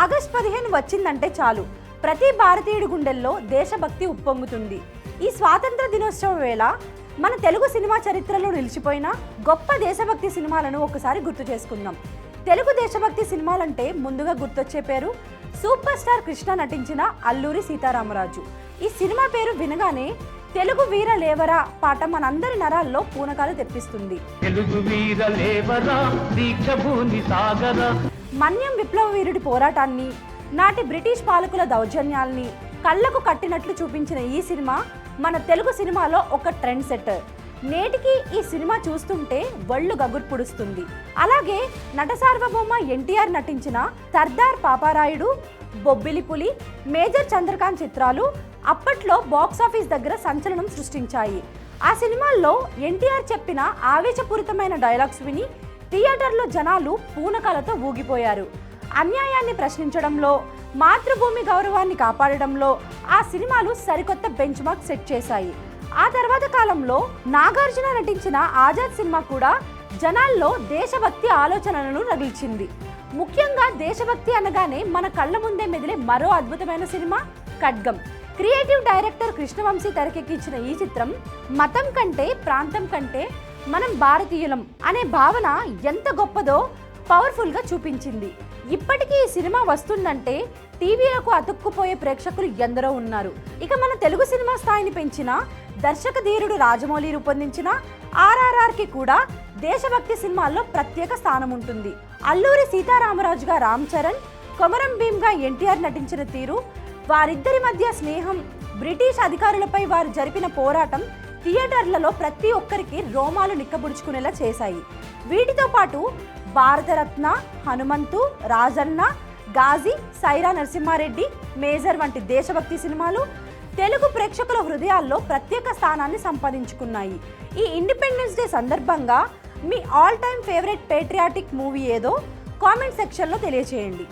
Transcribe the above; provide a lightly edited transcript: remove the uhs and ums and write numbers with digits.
August 15 వచ్చిందంటే చాలు ప్రతి భారతీయుడి గుండెల్లో దేశభక్తి ఉప్పొంగుతుంది. ఈ స్వాతంత్ర దినోత్సవం వేళ మన తెలుగు సినిమా చరిత్రలో నిలిచిపోయిన గొప్ప దేశభక్తి సినిమాలను ఒకసారి గుర్తు చేసుకుందాం. తెలుగు దేశభక్తి సినిమాలంటే ముందుగా గుర్తొచ్చే పేరు సూపర్ స్టార్ కృష్ణ నటించిన అల్లూరి సీతారామరాజు. ఈ సినిమా పేరు వినగానే తెలుగు వీర లేవరా పాట మనందరి నరాల్లో పూనకాలు తెప్పిస్తుంది. మన్యం విప్లవ వీరుడి పోరాటాన్ని, నాటి బ్రిటిష్ పాలకుల దౌర్జన్యాల్ని కళ్లకు కట్టినట్లు చూపించిన ఈ సినిమా మన తెలుగు సినిమాలో ఒక ట్రెండ్ సెట్టర్. నేటికి ఈ సినిమా చూస్తుంటే ఒళ్ళు గగుర్పుడుస్తుంది. అలాగే నట సార్వభౌమ ఎన్టీఆర్ నటించిన సర్దార్ పాపారాయుడు, బొబ్బిలి పులి, మేజర్ చంద్రకాంత్ చిత్రాలు అప్పట్లో బాక్సాఫీస్ దగ్గర సంచలనం సృష్టించాయి. ఆ సినిమాల్లో ఎన్టీఆర్ చెప్పిన ఆవేశపూరితమైన డైలాగ్స్ విని థియేటర్లో జనాలు పూనకాలతో ఊగిపోయారు. అన్యాయాన్ని ప్రశ్నించడంలో, మాతృభూమి గౌరవాన్ని కాపాడడంలో ఆ సినిమాలు సరికొత్త బెంచ్ మార్క్ సెట్ చేశాయి. ఆ తర్వాత కాలంలో నాగార్జున నటించిన ఆజాద్ సినిమా కూడా జనాల్లో దేశభక్తి ఆలోచనలను రగిల్చింది. ముఖ్యంగా దేశభక్తి అనగానే మన కళ్ళ ముందే మెదిలే మరో అద్భుతమైన సినిమా ఖడ్గం. క్రియేటివ్ డైరెక్టర్ కృష్ణవంశీ తెరకెక్కించిన ఈ చిత్రం మతం కంటే, ప్రాంతం కంటే మనం భారతీయులం అనే భావన ఎంత గొప్పదో పవర్ఫుల్గా చూపించింది. ఇప్పటికీ ఈ సినిమా వస్తుందంటే టీవీలకు అతుక్కుపోయే ప్రేక్షకులు ఎందరో ఉన్నారు. ఇక మన తెలుగు సినిమా స్థాయిని పెంచిన దర్శక ధీరుడు రాజమౌళి రూపొందించిన RRRకి కూడా దేశభక్తి సినిమాల్లో ప్రత్యేక స్థానం ఉంటుంది. అల్లూరి సీతారామరాజుగా రామ్ చరణ్, కొమరం భీమ్గా ఎన్టీఆర్ నటించిన తీరు, వారిద్దరి మధ్య స్నేహం, బ్రిటిష్ అధికారులపై వారు జరిపిన పోరాటం థియేటర్లలో ప్రతి ఒక్కరికి రోమాలు నిక్కబుడుచుకునేలా చేశాయి. వీటితో పాటు భారతరత్న, హనుమంతు, రాజన్న, గాజీ, సైరా నరసింహారెడ్డి, మేజర్ వంటి దేశభక్తి సినిమాలు తెలుగు ప్రేక్షకుల హృదయాల్లో ప్రత్యేక స్థానాన్ని సంపాదించుకున్నాయి. ఈ ఇండిపెండెన్స్ డే సందర్భంగా మీ all time favourite patriotic movie ఏదో కామెంట్ సెక్షన్లో తెలియచేయండి.